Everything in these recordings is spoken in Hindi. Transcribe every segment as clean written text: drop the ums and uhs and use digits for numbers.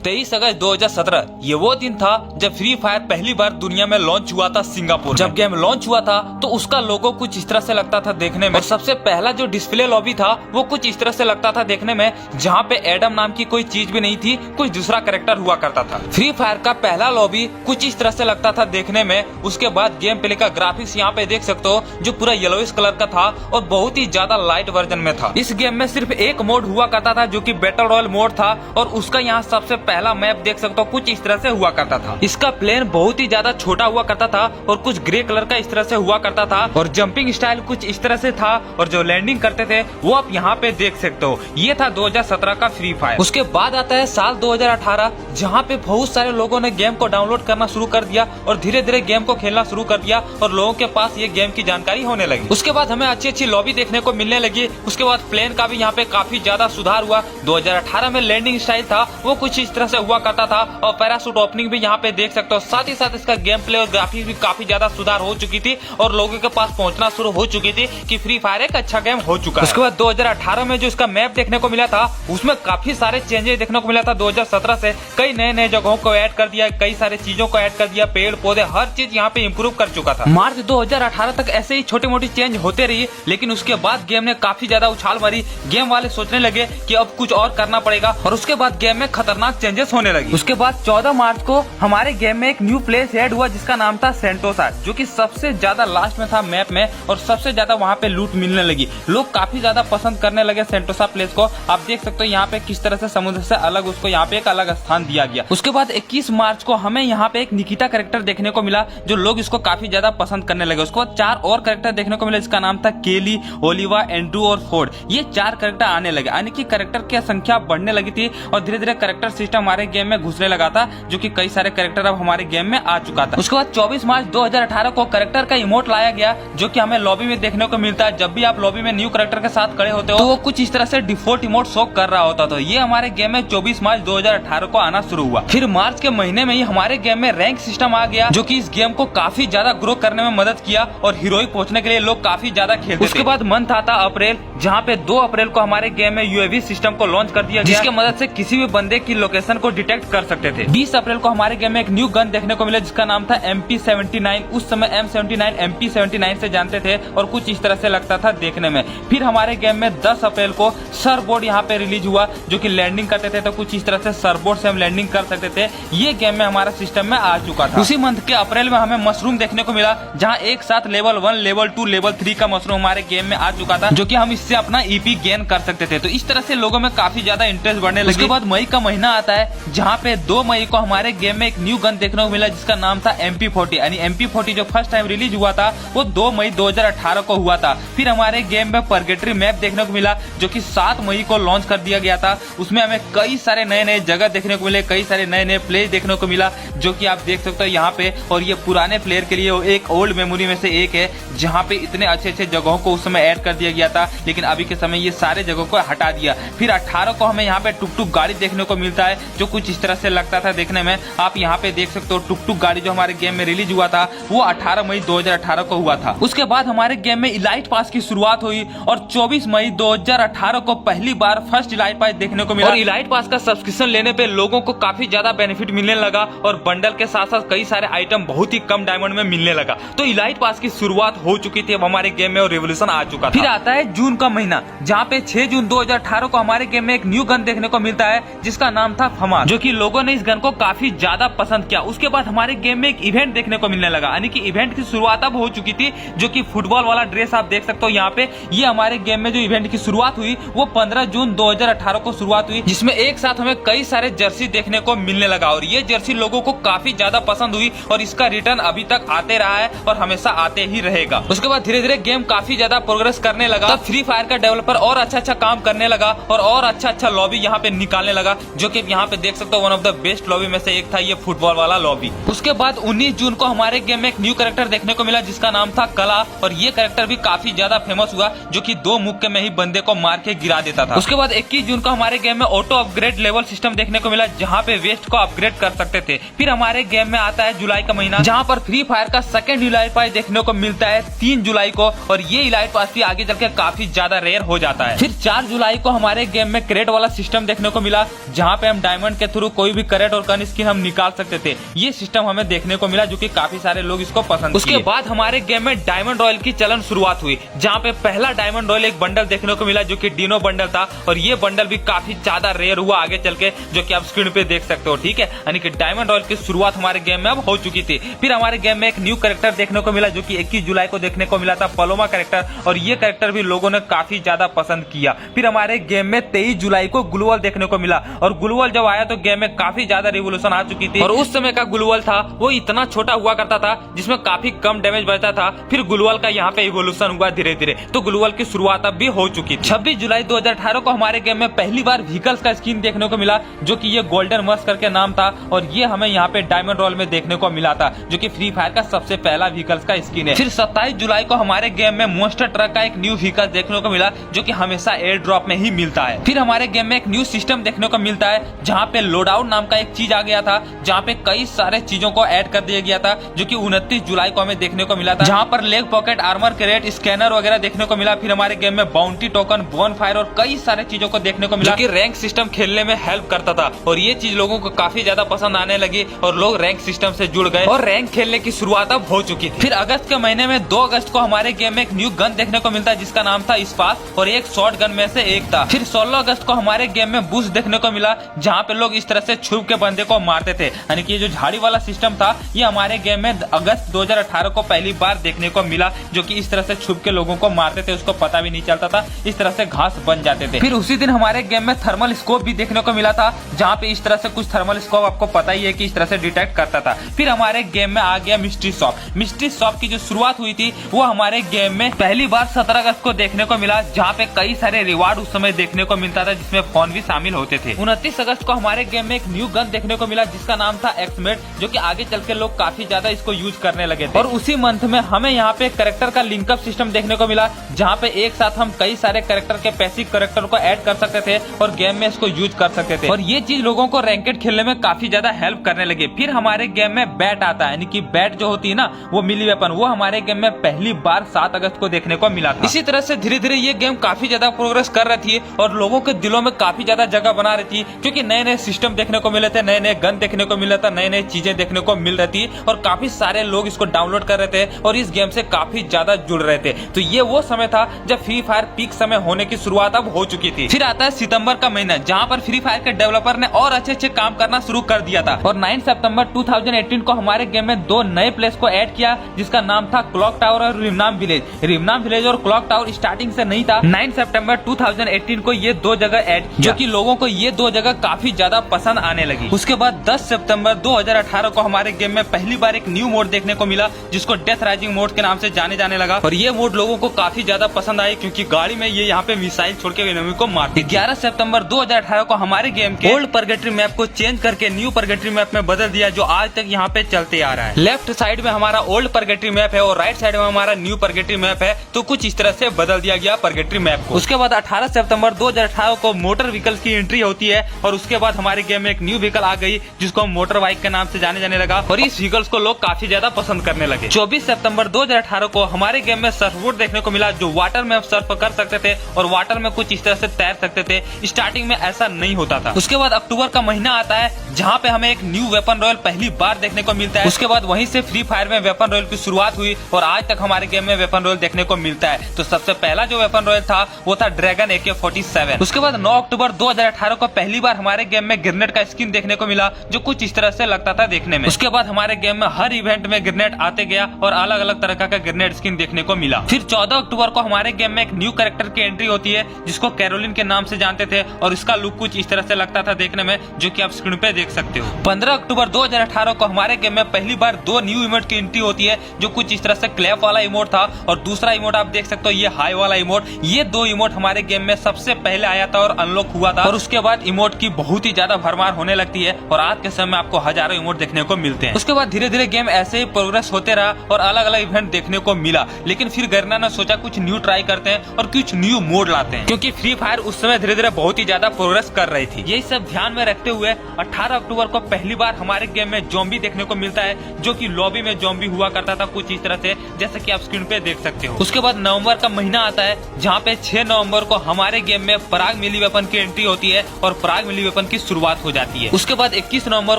23 अगस्त 2017 ये वो दिन था जब फ्री फायर पहली बार दुनिया में लॉन्च हुआ था सिंगापुर। जब गेम लॉन्च हुआ था तो उसका लोगो कुछ इस तरह से लगता था देखने में, और सबसे पहला जो डिस्प्ले लॉबी था वो कुछ इस तरह से लगता था देखने में, जहाँ पे एडम नाम की कोई चीज भी नहीं थी, कुछ दूसरा कैरेक्टर हुआ करता था। फ्री फायर का पहला लॉबी कुछ इस तरह से लगता था देखने में। उसके बाद गेम प्ले का ग्राफिक्स यहाँ पे देख सकते हो जो पूरा येलोइश कलर का था और बहुत ही ज्यादा लाइट वर्जन में था। इस गेम में सिर्फ एक मोड हुआ करता था जो कि बैटल रॉयल मोड था, और उसका यहाँ सबसे पहला मैप देख सकते हो कुछ इस तरह से हुआ करता था। इसका प्लेन बहुत ही ज्यादा छोटा हुआ करता था और कुछ ग्रे कलर का इस तरह से हुआ करता था, और जंपिंग स्टाइल कुछ इस तरह से था, और जो लैंडिंग करते थे वो आप यहाँ पे देख सकते हो। ये था 2017 का फ्री फायर। उसके बाद आता है साल 2018, जहाँ पे बहुत सारे लोगों ने गेम को डाउनलोड करना शुरू कर दिया और धीरे धीरे गेम को खेलना शुरू कर दिया और लोगों के पास ये गेम की जानकारी होने लगी। उसके बाद हमें अच्छी अच्छी लॉबी देखने को मिलने लगी। उसके बाद प्लेन का भी यहाँ पे काफी ज्यादा सुधार हुआ। 2018 में लैंडिंग स्टाइल था वो कुछ इस तरह से हुआ करता था, और पैराशूट ओपनिंग भी यहाँ पे देख सकते हो। साथ ही साथ इसका गेम प्ले और ग्राफिक्स भी काफी ज्यादा सुधार हो चुकी थी और लोगों के पास पहुंचना शुरू हो चुकी थी कि फ्री फायर एक अच्छा गेम हो चुका है। उसके बाद 2018 में जो इसका मैप देखने को मिला था उसमें काफी सारे चेंजेस देखने को मिला था। 2017 से कई नए नए जगहों को ऐड कर दिया, कई सारे चीजों को ऐड कर दिया, पेड़ पौधे हर चीज यहाँ पे इम्प्रूव कर चुका था। मार्च 2018 तक ऐसे ही छोटी मोटी चेंज होते रही, लेकिन उसके बाद गेम ने काफी ज्यादा उछाल मारी। गेम वाले सोचने लगे कि अब कुछ और करना पड़ेगा, और उसके बाद गेम में खतरनाक चेंजेस होने लगी। उसके बाद 14 मार्च को हमारे गेम में एक न्यू प्लेस ऐड हुआ जिसका नाम था सेंटोसा, जो कि सबसे ज्यादा लास्ट में था मैप में, और सबसे ज्यादा वहाँ पे लूट मिलने लगी। लोग काफी ज्यादा पसंद करने लगे सेंटोसा प्लेस को। आप देख सकते हो यहाँ पे किस तरह से समुद्र से अलग उसको यहाँ पे एक अलग स्थान दिया गया। उसके बाद 21 मार्च को हमें यहाँ पे एक निकिता कैरेक्टर देखने को मिला, जो लोग इसको काफी ज्यादा पसंद करने लगे। उसके बाद 4 और कैरेक्टर देखने को मिले जिसका नाम था केली, ओलिवा, एंड्रू और फोर्ड। ये 4 कैरेक्टर आने लगे, यानी कि कैरेक्टर की संख्या बढ़ने लगी थी और धीरे धीरे कैरेक्टर सिस्टम हमारे गेम में घुसने लगा था, जो कि कई सारे कैरेक्टर अब हमारे गेम में आ चुका था। उसके बाद 24 मार्च 2018 को कैरेक्टर का इमोट लाया गया, जो कि हमें लॉबी में देखने को मिलता है। जब भी आप लॉबी में न्यू कैरेक्टर के साथ खड़े होते हो तो वो कुछ इस तरह से डिफॉल्ट इमोट शो कर रहा होता था। ये हमारे गेम में 24 मार्च 2018 को आना शुरू हुआ। फिर मार्च के महीने में ही हमारे गेम में रैंक सिस्टम आ गया, जो कि इस गेम को काफी ज्यादा ग्रो करने में मदद किया और हीरोइक पहुंचने के लिए लोग काफी ज्यादा खेलते। उसके बाद मंथ आता अप्रैल, जहाँ पे 2 अप्रैल को हमारे गेम में यूएवी सिस्टम को लॉन्च कर दिया गया, जिसकी मदद से किसी भी बंदे की लोकेशन को डिटेक्ट कर सकते थे। 20 अप्रैल को हमारे गेम में एक न्यू गन देखने को मिला जिसका नाम था MP79। उस समय M79 MP79 से जानते थे और कुछ इस तरह से लगता था देखने में। फिर हमारे गेम में 10 अप्रैल को सरबोर्ड यहाँ पे रिलीज हुआ, जो कि लैंडिंग करते थे तो कुछ इस तरह से सरबोर्ड से हम लैंडिंग कर सकते थे। ये गेम में हमारा सिस्टम में आ चुका था। उसी मंथ के अप्रैल में हमें मशरूम देखने को मिला, जहाँ एक साथ लेवल 1, लेवल 2, लेवल 3 का मशरूम हमारे गेम में आ चुका था, जो कि हम इससे अपना EP गेन कर सकते थे। तो इस तरह से लोगों में काफी ज्यादा इंटरेस्ट बढ़ने लगा। उसके बाद मई का महीना आता है, जहाँ पे 2 मई को हमारे गेम में एक न्यू गन देखने को मिला जिसका नाम था MP40, यानी MP40 जो फर्स्ट टाइम रिलीज हुआ था वो 2 मई 2018 को हुआ था। फिर हमारे गेम में परगेटरी मैप देखने को मिला, जो कि 7 मई को लॉन्च कर दिया गया था। उसमें हमें कई सारे नए नए जगह देखने को मिले, कई सारे नए नए प्लेस देखने को मिला, जो कि आप देख सकते हो यहाँ पे। और ये पुराने प्लेयर के लिए एक ओल्ड मेमोरी में से एक है, जहाँ पे इतने अच्छे अच्छे जगहों को उस समय ऐड कर दिया गया था, लेकिन अभी के समय ये सारे जगहों को हटा दिया। फिर 18 को हमें यहाँ पे टुक टुक गाड़ी देखने को मिलता है, जो कुछ इस तरह से लगता था देखने में। आप यहाँ पे देख सकते हो टुक टुक गाड़ी जो हमारे गेम में रिलीज हुआ था वो 18 मई 2018 को हुआ था। उसके बाद हमारे गेम में इलाइट पास की शुरुआत हुई और 24 मई 2018 को पहली बार फर्स्ट इलाइट पास देखने को मिला। और इलाइट पास का सब्सक्रिप्शन लेने पे लोगों को काफी ज्यादा बेनिफिट मिलने लगा, और बंडल के साथ साथ कई सारे आइटम बहुत ही कम डायमंड में मिलने लगा। तो इलाइट पास की शुरुआत हो चुकी थी अब हमारे गेम में, और रेवोल्यूशन आ चुका था। फिर आता है जून का महीना, जहाँ पे 6 जून 2018 को हमारे गेम में एक न्यू गन देखने को मिलता है जिसका नाम था फमास, जो कि लोगों ने इस गन को काफी ज्यादा पसंद किया। उसके बाद हमारे गेम में एक इवेंट देखने को मिलने लगा, यानी कि इवेंट की शुरुआत अब हो चुकी थी, जो कि फुटबॉल वाला ड्रेस आप देख सकते हो यहाँ पे। ये हमारे गेम में जो इवेंट की शुरुआत हुई वो 15 जून 2018 को शुरुआत हुई, जिसमें एक साथ हमें कई सारे जर्सी देखने को मिलने लगा, और ये जर्सी लोगों को काफी ज्यादा पसंद हुई, और इसका रिटर्न अभी तक आते रहा है और हमेशा आते ही रहेगा। उसके बाद धीरे धीरे गेम काफी ज्यादा प्रोग्रेस करने लगा। तब फ्री फायर का डेवलपर और अच्छा काम करने लगा और अच्छा लॉबी यहाँ पे निकालने लगा, जो कि यहाँ पे देख सकते हो one of the best lobby में से एक था ये फुटबॉल वाला लॉबी। उसके बाद 19 जून को हमारे गेम में एक न्यू कैरेक्टर देखने को मिला जिसका नाम था कला, और ये कैरेक्टर भी काफी ज्यादा फेमस हुआ, जो कि 2 मुक्के में ही बंदे को मार के गिरा देता था। उसके बाद 21 जून को हमारे गेम में ऑटो अपग्रेड लेवल सिस्टम देखने को मिला, जहाँ पे वेस्ट को अपग्रेड कर सकते थे। फिर हमारे गेम में आता है जुलाई का महीना, जहाँ पर फ्री फायर का सेकंड इलाइट पास देखने को मिलता है 3 जुलाई को, और ये इलाइट पास भी आगे चल के काफी ज्यादा रेयर हो जाता है। फिर 4 जुलाई को हमारे गेम में क्रेट वाला सिस्टम देखने को मिला, जहाँ पे हम डायमंड के थ्रू कोई भी करेट और गन स्किन हम निकाल सकते थे। ये सिस्टम हमें देखने को मिला जो कि काफी सारे लोग इसको पसंद। उसके बाद हमारे गेम में डायमंड रॉयल की चलन शुरुआत हुई, जहाँ पे पहला डायमंड रॉयल एक बंडल देखने को मिला जो कि डिनो बंडल था, और ये बंडल भी काफी ज्यादा रेयर हुआ आगे चल के, जो कि आप स्क्रीन पे देख सकते हो। ठीक है, यानी कि डायमंड रॉयल की शुरुआत हमारे गेम में अब हो चुकी थी। फिर हमारे गेम में एक न्यू कैरेक्टर देखने को मिला जो कि 21 जुलाई को देखने को मिला था, पलोमा कैरेक्टर, और ये कैरेक्टर भी लोगों ने काफी ज्यादा पसंद किया। फिर हमारे गेम में 23 जुलाई को ग्लूवल देखने को मिला, और ग्लूवल जब आया तो गेम में काफी ज्यादा रिवोल्यूशन आ चुकी थी, और उस समय का ग्लूवल था वो इतना छोटा हुआ करता था जिसमें काफी कम डैमेज बचता था। फिर ग्लूवल का यहाँ पे इवोल्यूशन हुआ धीरे धीरे, तो ग्लूवल की शुरुआत अब भी हो चुकी थी। 26 जुलाई 2018 को हमारे गेम में पहली बार व्हीकल्स का स्किन देखने को मिला जो कि ये गोल्डन मस्क करके नाम था, और ये हमें यहाँ पे डायमंड रॉयल में देखने को मिला था, जो कि फ्री फायर का सबसे पहला व्हीकल्स का स्किन है। फिर 27 जुलाई को हमारे गेम में मॉन्स्टर ट्रक का एक न्यू व्हीकल देखने को मिला जो कि हमेशा एयर ड्रॉप में ही मिलता है। फिर हमारे गेम में एक न्यू सिस्टम देखने को मिलता है जहाँ पे लोडाउन नाम का एक चीज आ गया था, जहाँ पे कई सारे चीजों को ऐड कर दिया गया था, जो कि 29 जुलाई को हमें देखने को मिला था, जहाँ पर leg pocket, armour crate, scanner वगैरह देखने को मिला। फिर हमारे गेम में बाउंटी टोकन, बोन फायर और कई सारे चीजों को देखने को मिला, जो कि रैंक सिस्टम खेलने में हेल्प करता था, और ये चीज लोगों को काफी ज्यादा पसंद आने लगी और लोग रैंक सिस्टम से जुड़ गए और रैंक खेलने की शुरुआत अब हो चुकी थी। फिर अगस्त के महीने में 2 अगस्त को हमारे गेम में एक न्यू गन देखने को मिलता है जिसका नाम था स्पास, और एक शॉर्ट गन में से एक था। फिर 16 अगस्त को हमारे गेम में बूस्ट देखने को मिला जहाँ पे लोग इस तरह से छुप के बंदे को मारते थे, यानी कि ये जो झाड़ी वाला सिस्टम था ये हमारे गेम में अगस्त 2018 को पहली बार देखने को मिला, जो कि इस तरह से छुप के लोगों को मारते थे, उसको पता भी नहीं चलता था, इस तरह से घास बन जाते थे। फिर उसी दिन हमारे गेम में थर्मल स्कोप भी देखने को मिला था, जहाँ पे इस तरह से कुछ थर्मल स्कोप आपको पता ही है कि इस तरह से डिटेक्ट करता था। फिर हमारे गेम में आ गया मिस्ट्री शॉप। मिस्ट्री शॉप की जो शुरुआत हुई थी वो हमारे गेम में पहली बार 17 अगस्त को देखने को मिला, जहाँ पे कई सारे रिवार्ड उस समय देखने को मिलता था जिसमें फोन भी शामिल होते थे। 29 अगस्त को हमारे गेम में एक न्यू गन देखने को मिला जिसका नाम था एक्समेट, जो कि आगे चल के लोग काफी ज्यादा इसको यूज करने लगे थे। और उसी मंथ में हमें यहाँ पे कैरेक्टर का लिंकअप सिस्टम देखने को मिला, जहाँ पे एक साथ हम कई सारे कैरेक्टर के पैसिव कैरेक्टर को ऐड कर सकते थे और गेम में इसको यूज कर सकते थे, और ये चीज लोगों को रैंकेड खेलने में काफी ज्यादा हेल्प करने लगे। फिर हमारे गेम में बैट आता है, यानी कि बैट जो होती है ना वो मिली वेपन, वो हमारे गेम में पहली बार 7 अगस्त को देखने को मिला था। इसी तरह से धीरे धीरे ये गेम काफी ज्यादा प्रोग्रेस कर रही थी और लोगों के दिलों में काफी ज्यादा जगह बना रही थी, क्योंकि नए नए सिस्टम देखने को मिले थे, नए नए गन देखने को मिला था, नई नई चीजें देखने को मिल रही थी, और काफी सारे लोग इसको डाउनलोड कर रहे थे और इस गेम से काफी ज्यादा जुड़ रहे थे। तो ये वो समय था जब फ्री फायर पीक समय होने की शुरुआत अब हो चुकी थी। फिर आता है सितंबर का महीना, जहाँ पर फ्री फायर के डेवलपर ने और अच्छे अच्छे काम करना शुरू कर दिया था, और 9 सितंबर 2018 को हमारे गेम में 2 नए प्लेस को ऐड किया जिसका नाम था क्लॉक टावर और रिमनाम विलेज। रिमनाम विलेज और क्लॉक टावर स्टार्टिंग से नहीं था, 9 सितंबर 2018 को ये 2 जगह ऐड, जो कि लोगों को ये 2 जगह काफी ज्यादा पसंद आने लगी। उसके बाद 10 सितंबर 2018 को हमारे गेम में पहली बार एक न्यू मोड देखने को मिला जिसको डेथ राइजिंग मोड के नाम से जाने लगा, और ये मोड लोगों को काफी ज्यादा पसंद आई क्योंकि गाड़ी में ये यहाँ पे मिसाइल छोड़ के एनिमी को मारती। 11 सितंबर 2018 को हमारे गेम के ओल्ड परगेटरी मैप को चेंज करके न्यू परगेटरी मैप में बदल दिया, जो आज तक यहाँ पे चलते आ रहा है। लेफ्ट साइड में हमारा ओल्ड परगेटरी मैप है और राइट साइड में हमारा न्यू परगेटरी मैप है, तो कुछ इस तरह से बदल दिया गया परगेटरी मैप को। उसके बाद 18 सितंबर 2018 को मोटर व्हीकल की एंट्री होती है, और उसके बाद हमारे गेम में एक न्यू व्हीकल आ गई जिसको मोटर बाइक के नाम से जाने लगा, और इस व्हीकल्स को लोग काफी ज्यादा पसंद करने लगे। 24 सितंबर 2018 को हमारे गेम में सर्फ बोट देखने को मिला, जो वाटर में सर्फ कर सकते थे और वाटर में कुछ इस तरह से तैर सकते थे। स्टार्टिंग में ऐसा नहीं होता था। उसके बाद अक्टूबर का महीना आता है जहाँ पे हमें एक न्यू वेपन रॉयल पहली बार देखने को मिलता है। उसके बाद वहीं से फ्री फायर में वेपन रॉयल की शुरुआत हुई और आज तक हमारे गेम में वेपन रॉयल देखने को मिलता है। तो सबसे पहला जो वेपन रॉयल था वो था ड्रैगन AK-47। उसके बाद 9 अक्टूबर 2018 को पहली बार हमारे गेम में ग्रेनेड का स्किन देखने को मिला, जो कुछ इस तरह से लगता था देखने में। उसके बाद हमारे गेम में हर इवेंट में ग्रेनेड आते गया और अलग अलग तरह का ग्रेनेड स्किन देखने को मिला। फिर 14 अक्टूबर को हमारे गेम में एक न्यू कैरेक्टर की एंट्री होती है जिसको कैरोलिन के नाम से जानते थे, और इसका लुक कुछ इस तरह से लगता था देखने में, जो कि आप स्क्रीन पे देख सकते हो। 15 अक्टूबर 2018 को हमारे गेम में पहली बार 2 न्यू इमोट की एंट्री होती है, जो कुछ इस तरह से क्लैप वाला इमोट था और दूसरा इमोट आप देख सकते हो ये हाई वाला इमोट। ये 2 इमोट हमारे गेम में सबसे पहले आया था और अनलॉक हुआ था, और उसके बाद इमोट की बहुत ही ज्यादा भरमार होने लगती है और आज के समय में आपको हजारों इमोट देखने को मिलते हैं। उसके बाद धीरे धीरे गेम ऐसे ही प्रोग्रेस होते रहा और अलग अलग इवेंट देखने को मिला, लेकिन फिर गर्ना ने सोचा कुछ न्यू ट्राई करते हैं और कुछ न्यू मोड लाते हैं, क्योंकि फ्री फायर उस समय धीरे धीरे बहुत ही ज्यादा प्रोग्रेस कर रही थी। यही सब ध्यान में रखते हुए 18 अक्टूबर को पहली बार हमारे गेम में ज़ॉम्बी देखने को मिलता है, जो कि लॉबी में ज़ॉम्बी हुआ करता था कुछ इस तरह से, जैसे कि आप स्क्रीन पे देख सकते हो। उसके बाद नवंबर का महीना आता है जहाँ पे 6 नवंबर को हमारे गेम में पराग मिली वेपन की एंट्री होती है, और पराग मिली वेपन जोन की शुरुआत हो जाती है। उसके बाद 21 नवंबर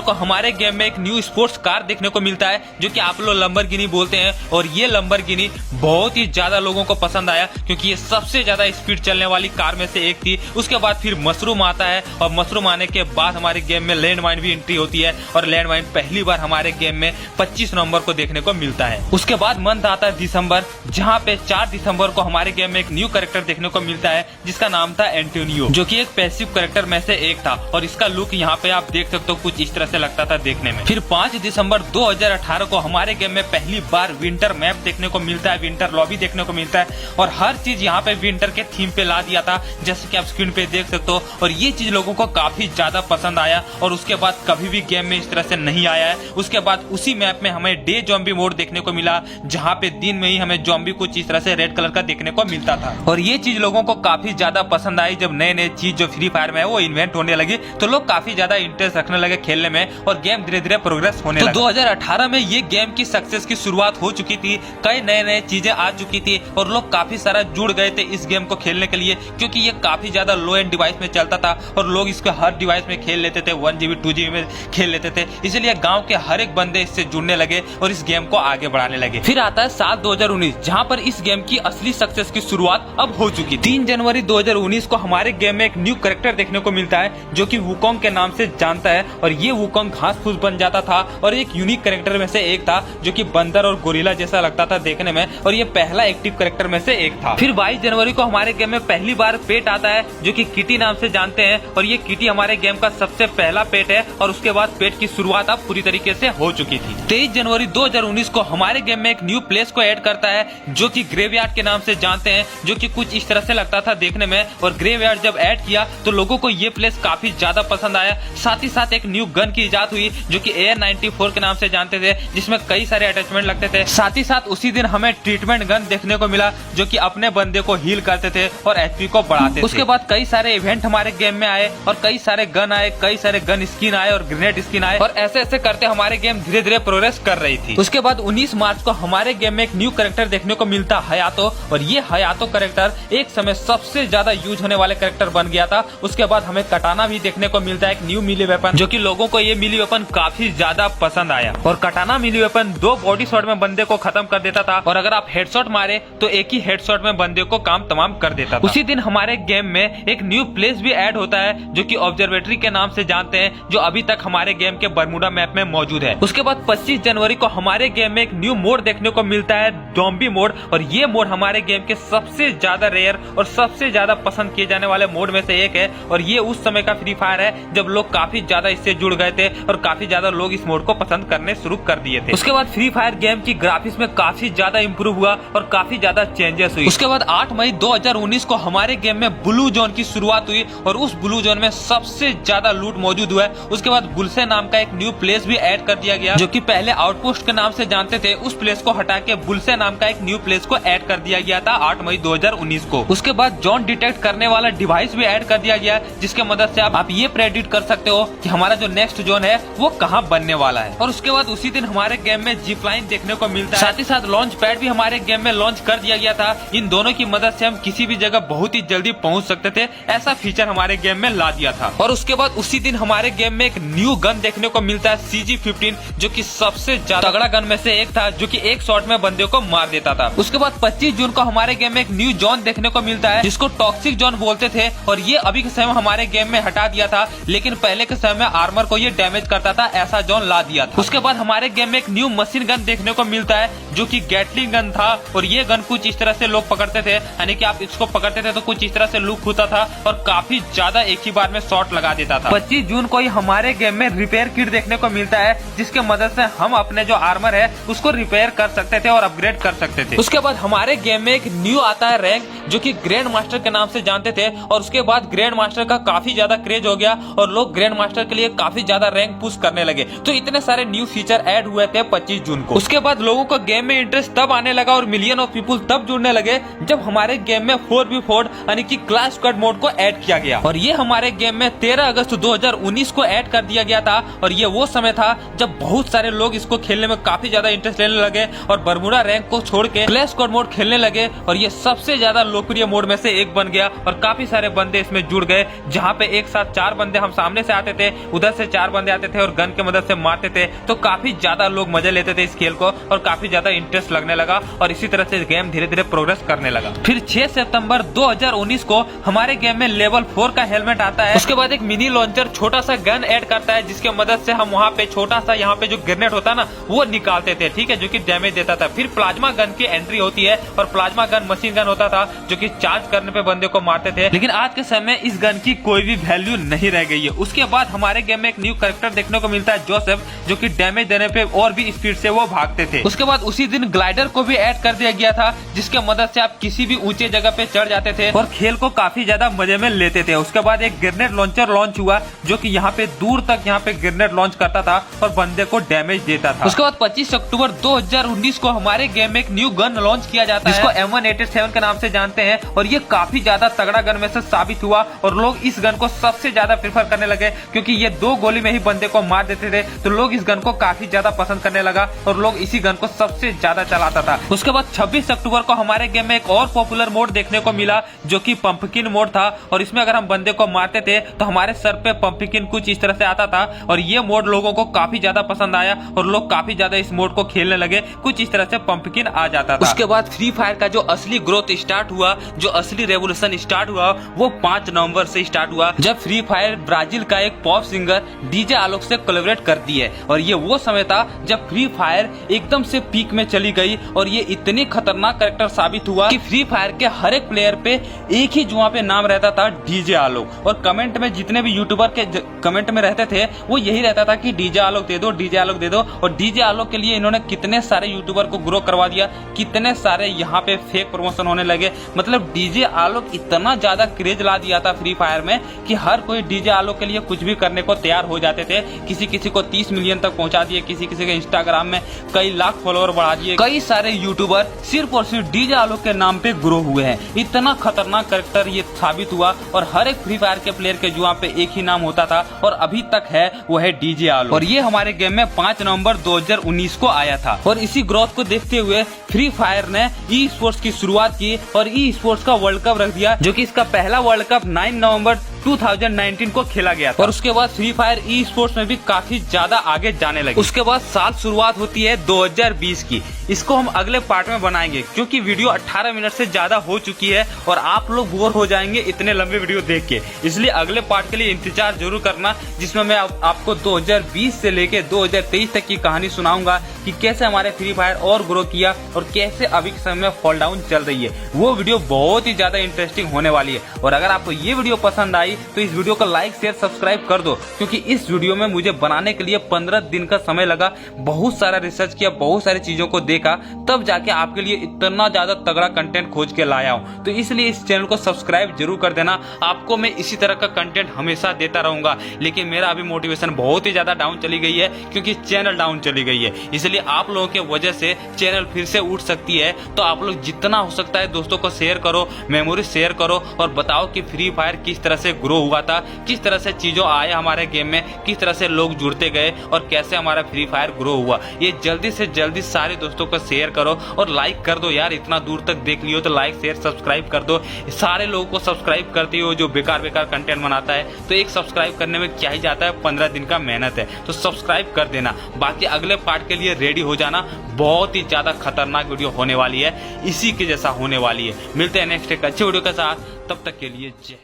को हमारे गेम में एक न्यू स्पोर्ट्स कार देखने को मिलता है जो कि आप लोग लंबरगिनी बोलते हैं, और ये लंबरगिनी बहुत ही ज्यादा लोगों को पसंद आया क्योंकि ये सबसे ज्यादा स्पीड चलने वाली कार में से एक थी। उसके बाद फिर मशरूम आता है और मशरूम आने के बाद हमारे गेम में लैंडमाइन भी एंट्री होती है और लैंडमाइन पहली बार हमारे गेम में 25 नवंबर को देखने को मिलता है। उसके बाद मंथ आता है दिसंबर, जहाँ पे 4 दिसंबर को हमारे गेम में एक न्यू कैरेक्टर देखने को मिलता है जिसका नाम था एंटोनियो, जो कि एक पैसिव कैरेक्टर में से एक था और इसका लुक यहाँ पे आप देख सकते हो कुछ इस तरह से लगता था देखने में। फिर 5 दिसंबर 2018 को हमारे गेम में पहली बार विंटर मैप देखने को मिलता है, विंटर लॉबी देखने को मिलता है और हर चीज यहाँ पे विंटर के थीम पे ला दिया था जैसे कि आप स्क्रीन पे देख सकते हो, और ये चीज लोगों को काफी ज्यादा पसंद आया और उसके बाद कभी भी गेम में इस तरह से नहीं आया है। उसके बाद उसी मैप में हमें डे जॉम्बी मोड देखने को मिला जहाँ पे दिन में ही हमें जॉम्बी कुछ इस तरह से रेड कलर का देखने को मिलता था और ये चीज लोगों को काफी ज्यादा पसंद आई। जब नए नए चीज जो फ्री फायर में है वो इन्वेंट होने लगी तो लोग काफी ज्यादा इंटरेस्ट रखने लगे खेलने में और गेम धीरे धीरे प्रोग्रेस होने लगा। 2018 में ये गेम की सक्सेस की शुरुआत हो चुकी थी, कई नए नए चीजें आ चुकी थी और लोग काफी सारा जुड़ गए थे इस गेम को खेलने के लिए क्योंकि ये काफी ज्यादा लो एंड डिवाइस में चलता था और लोग इसको हर डिवाइस में खेल लेते थे, 1 GB 2 GB में खेल लेते थे, इसलिए गांव के हर एक बंदे इससे जुड़ने लगे और इस गेम को आगे बढ़ाने लगे। फिर आता है साल 2019 जहां पर इस गेम की असली सक्सेस की शुरुआत अब हो चुकी। 3 जनवरी 2019 को हमारे गेम में एक न्यू कैरेक्टर देखने को मिलता है जो कि वुकोंग के नाम से जानता है और ये वुकोंग घास फूस बन जाता था और एक यूनिक कैरेक्टर में से एक था जो कि बंदर और गोरिल्ला जैसा लगता था देखने में और ये पहला एक्टिव कैरेक्टर में से एक था। फिर 22 जनवरी को हमारे गेम में पहली बार पेट आता है जो कि किटी नाम से जानते हैं और ये किटी हमारे गेम का सबसे पहला पेट है और उसके बाद पेट की शुरुआत अब पूरी तरीके से हो चुकी थी। 23 जनवरी 2019 को हमारे गेम में एक न्यू प्लेस को ऐड करता है जो कि ग्रेवयार्ड के नाम से जानते हैं, जो कि कुछ इस तरह से लगता था देखने में और ग्रेवयार्ड जब ऐड किया तो लोगों को ये प्लेस काफी ज्यादा पसंद आया। साथ ही साथ एक न्यू गन की इजाद हुई जो कि AR-94 के नाम से जानते थे जिसमें कई सारे अटैचमेंट लगते थे। साथ ही साथ उसी दिन हमें ट्रीटमेंट गन देखने को मिला जो कि अपने बंदे को हील करते थे और HP को बढ़ाते थे। उसके बाद कई सारे इवेंट हमारे गेम में आए और कई सारे गन आए, कई सारे गन स्किन आए और ग्रेनेड स्किन आए और ऐसे ऐसे करते हमारे गेम धीरे धीरे प्रोग्रेस कर रही थी। उसके बाद 19 मार्च को हमारे गेम में एक न्यू कैरेक्टर देखने को मिलता हयातो और ये हयातो कैरेक्टर एक समय सबसे ज्यादा यूज होने वाले कैरेक्टर बन गया था। उसके बाद हमें कटाना भी देखने को मिलता है, एक न्यू मिली वेपन जो कि लोगों को ये मिली वेपन काफी ज्यादा पसंद आया और कटाना मिली वेपन 2 बॉडी शॉट में बंदे को खत्म कर देता था और अगर आप हेडशॉट मारे तो एक ही हेडशॉट में बंदे को काम तमाम कर देता था। उसी दिन हमारे गेम में एक न्यू प्लेस भी ऐड होता है जो कि ऑब्जर्वेटरी के नाम से जानते हैं, जो अभी तक हमारे गेम के बरमुडा मैप में मौजूद है। उसके बाद 25 जनवरी को हमारे गेम में एक न्यू मोड देखने को मिलता है, ज़ॉम्बी मोड, और ये मोड हमारे गेम के सबसे ज्यादा रेयर और सबसे ज्यादा पसंद किए जाने वाले मोड में से एक है और ये उस समय का फ्री फायर है जब लोग काफी ज्यादा इससे जुड़ गए थे और काफी ज्यादा लोग इस मोड को पसंद करने शुरू कर दिए थे। उसके बाद फ्री फायर गेम की ग्राफिक्स में काफी ज्यादा इंप्रूव हुआ और काफी ज्यादा चेंजेस हुई। उसके बाद 8 मई 2019 को हमारे गेम में ब्लू जोन की शुरुआत हुई और उस ब्लू जोन में सबसे ज्यादा लूट मौजूद हुआ है। उसके बाद बुलसे नाम का एक न्यू प्लेस भी ऐड कर दिया गया जो कि पहले आउटपोस्ट के नाम से जानते थे, उस प्लेस को हटा के बुलसे नाम का एक न्यू प्लेस को ऐड कर दिया गया था 8 मई 2019 को। उसके बाद जोन डिटेक्ट करने वाला डिवाइस भी ऐड कर दिया गया जिसके मदद से आप ये प्रेडिक्ट कर सकते हो कि हमारा जो नेक्स्ट जोन है वो कहाँ बनने वाला है। और उसके बाद उसी दिन हमारे गेम में जिप लाइन देखने को मिलता है, साथ ही साथ लॉन्च पैड भी हमारे गेम में लॉन्च कर दिया गया था। इन दोनों की मदद से हम किसी भी जगह बहुत ही जल्दी पहुंच सकते थे, ऐसा फीचर हमारे गेम में ला दिया था। और उसके बाद उसी दिन हमारे गेम में एक न्यू गन देखने को मिलता है, CG-15, जो कि सबसे ज्यादा तगड़ा गन में से एक था जो कि एक शॉट में बंदे को मार देता था। उसके बाद 25 जून को हमारे गेम में एक न्यू जोन देखने को मिलता है जिसको टॉक्सिक जोन बोलते थे और ये अभी के समय हमारे गेम में हटा दिया था, लेकिन पहले के समय में आर्मर को ये डैमेज करता था, ऐसा जोन ला दिया था। उसके बाद हमारे गेम में एक न्यू मशीन गन देखने को मिलता है जो कि गैटलिंग गन था और ये गन कुछ इस तरह से लोग पकड़ते थे, यानी कि आप इसको पकड़ते थे तो कुछ इस तरह से लुक होता था और काफी ज्यादा एक ही बार में शॉट लगा देता था। 25 जून को ही हमारे गेम में रिपेयर किट देखने को मिलता है जिसके मदद से हम अपने जो आर्मर है उसको रिपेयर कर सकते थे और अपग्रेड कर सकते थे। उसके बाद हमारे गेम में एक न्यू आता है रैंक जो कि ग्रैंड मास्टर के नाम से जानते थे और उसके बाद ग्रैंड मास्टर का काफी ज्यादा क्रेज हो गया और लोग ग्रैंड मास्टर के लिए काफी ज्यादा रैंक पुश करने लगे, तो इतने सारे न्यू फीचर ऐड हुए थे 25 जून को। उसके बाद लोगों को गेम में इंटरेस्ट तब आने लगा और मिलियन ऑफ पीपल तब जुड़ने लगे जब हमारे गेम में 4v4 यानी कि क्लैश स्क्वाड मोड को ऐड किया गया। और ये हमारे गेम में 13 अगस्त 2019 को ऐड कर दिया गया था। और ये वो समय था जब बहुत सारे लोग इसको खेलने में काफी ज्यादा इंटरेस्ट लेने लगे और बरमूडा रैंक को छोड़ के क्लैश स्क्वाड मोड खेलने लगे। और ये सबसे ज्यादा लोकप्रिय मोड में से एक बन गया और काफी सारे बंदे इसमें जुड़ गए, जहाँ पे एक साथ 4 बंदे हम सामने से आते थे, उधर से 4 बंदे आते थे और गन की मदद से मारते थे। तो काफी ज्यादा लोग मजे लेते थे इस खेल को और काफी ज्यादा इंटरेस्ट लगने लगा और इसी तरह से गेम धीरे धीरे प्रोग्रेस करने लगा। फिर 6 सितंबर 2019 को हमारे गेम में लेवल 4 का हेलमेट आता है। उसके बाद एक मिनी लॉन्चर छोटा सा गन ऐड करता है, जिसके मदद से हम वहाँ पे छोटा सा यहाँ पे जो ग्रेनेड होता है ना वो निकालते थे, ठीक है, जो कि डैमेज देता था। फिर प्लाज्मा गन की एंट्री होती है और प्लाज्मा गन मशीन गन होता था जो कि चार्ज करने पे बंदे को मारते थे। लेकिन आज के समय इस गन की कोई भी वैल्यू नहीं रह गई है। उसके बाद हमारे गेम में एक न्यू कैरेक्टर देखने को मिलता है, जोसेफ, जो कि डैमेज देने पे और भी स्पीड से वो भागते थे। उसके बाद उसी दिन ग्लाइडर को भी ऐड कर दिया गया था, जिसके मदद से आप किसी भी ऊंचे जगह पे चढ़ जाते थे और खेल को काफी ज्यादा मजे में लेते थे। उसके बाद एक ग्रेनेड लॉन्चर लॉन्च हुआ जो कि यहाँ पे दूर तक यहाँ पे ग्रेनेड लॉन्च करता था और बंदे को डैमेज देता था। उसके बाद 25 अक्टूबर 2019 को हमारे गेम में एक न्यू गन लॉन्च किया जाता है, जिसको M187 के नाम से जानते हैं। और ये काफी ज्यादा तगड़ा गन में से साबित हुआ और लोग इस गन को सबसे ज्यादा प्रेफर करने लगे, क्योंकि ये 2 गोली में ही बंदे को मार देते थे। तो लोग इस गन को काफी ज्यादा पसंद करने लगा और लोग इसी गन को सबसे ज्यादा चलाता था। उसके बाद 26 अक्टूबर को हमारे गेम में एक और पॉपुलर मोड देखने को मिला जो कि पंपकिन मोड था। और इसमें अगर हम बंदे को मारते थे तो हमारे सर पे पंपकिन कुछ इस तरह से आता था और ये मोड लोगों को काफी ज्यादा पसंद आया और लोग काफी ज्यादा इस मोड को खेलने लगे। कुछ इस तरह से पंपकिन आ जाता था। उसके बाद फ्री फायर का जो असली ग्रोथ स्टार्ट हुआ, जो असली रेवोल्यूशन स्टार्ट हुआ, वो 5 नवंबर से स्टार्ट हुआ, जब फ्री फायर ब्राजील का एक पॉप सिंगर डीजे आलोक से कोलैबोरेट करती है। और ये वो समय था जब फ्री फायर एकदम से पीक में चली गई और ये इतनी खतरनाक कैरेक्टर साबित हुआ कि फ्री फायर के हर एक प्लेयर पे एक ही जुआ पे नाम रहता था, डीजे आलोक। और कमेंट में जितने भी यूट्यूबर के कमेंट में रहते थे वो यही रहता था कि डीजे आलोक दे दो, डीजे आलोक दे दो। और डीजे आलोक के लिए इन्होंने कितने सारे यूट्यूबर को ग्रो करवा दिया, कितने सारे यहाँ पे फेक प्रमोशन होने लगे। मतलब डीजे आलोक इतना ज्यादा क्रेज ला दिया था फ्री फायर में कि हर कोई डीजे आलोक के लिए कुछ भी करने को तैयार हो जाते थे। किसी किसी को 30 मिलियन तक पहुंचा दिए, किसी किसी के इंस्टाग्राम में कई लाख फॉलोअर बढ़ा दिए। कई सारे यूट्यूबर सिर्फ और सिर्फ डीजे आलोक के नाम पे ग्रो हुए हैं। इतना खतरनाक कैरेक्टर ये साबित हुआ और हर एक फ्री फायर के प्लेयर के जुआ पे एक ही नाम होता था और अभी तक है, वो है डीजे आलोक। और ये हमारे गेम में 5 नवंबर 2019 को आया था। और इसी ग्रोथ को देखते हुए फ्री फायर ने ई स्पोर्ट्स की शुरुआत की और ई स्पोर्ट्स का वर्ल्ड कप रख दिया, जो कि इसका पहला वर्ल्ड कप 9 नवंबर 2019 को खेला गया था। और उसके बाद फ्री फायर ई स्पोर्ट्स में भी काफी ज्यादा आगे जाने लगे। उसके बाद साल शुरुआत होती है 2020 की। इसको हम अगले पार्ट में बनाएंगे क्योंकि वीडियो 18 मिनट से ज्यादा हो चुकी है और आप लोग बोर हो जाएंगे इतने लंबे वीडियो देख के। इसलिए अगले पार्ट के लिए इंतजार जरूर करना, जिसमें मैं आपको 2020 से लेके 2023 तक की कहानी सुनाऊंगा कि कैसे हमारे फ्री फायर और ग्रो किया और कैसे अभी के समय में फॉल डाउन चल रही है। वो वीडियो बहुत ही ज्यादा इंटरेस्टिंग होने वाली है। और अगर आपको ये वीडियो पसंद आई तो इस वीडियो को लाइक शेयर सब्सक्राइब कर दो, क्योंकि इस वीडियो में मुझे बनाने के लिए 15 दिन का समय लगा। बहुत सारा रिसर्च किया, बहुत सारी चीजों को देखा, तब जाके आपके लिए इतना ज्यादा तगड़ा कंटेंट खोज के लाया हूँ। तो इसलिए इस चैनल को सब्सक्राइब जरूर कर देना। आपको मैं इसी तरह का कंटेंट हमेशा देता रहूंगा। लेकिन मेरा अभी मोटिवेशन बहुत ही ज्यादा डाउन चली गई है क्योंकि चैनल डाउन चली गई है। इसलिए आप लोगों के वजह से चैनल फिर से उठ सकती है। तो आप लोग जितना हो सकता है दोस्तों को शेयर करो, मेमोरी शेयर करो और बताओ कि फ्री फायर किस तरह से ग्रो हुआ था, किस तरह से चीजों आए हमारे गेम में, किस तरह से लोग जुड़ते गए और कैसे हमारा फ्री फायर ग्रो हुआ। ये जल्दी से जल्दी सारे दोस्तों को शेयर करो और लाइक कर दो यार। इतना दूर तक देख लियो तो लाइक शेयर सब्सक्राइब कर दो। सारे लोगों को सब्सक्राइब करती हो जो बेकार बेकार कंटेंट बनाता है। तो एक सब्सक्राइब करने में क्या ही जाता है, 15 दिन का मेहनत है। तो सब्सक्राइब कर देना। बाकी अगले पार्ट के लिए रेडी हो जाना, बहुत ही ज्यादा खतरनाक वीडियो होने वाली है, इसी के जैसा होने वाली है। मिलते हैं नेक्स्ट एक अच्छे वीडियो के साथ, तब तक के लिए जय।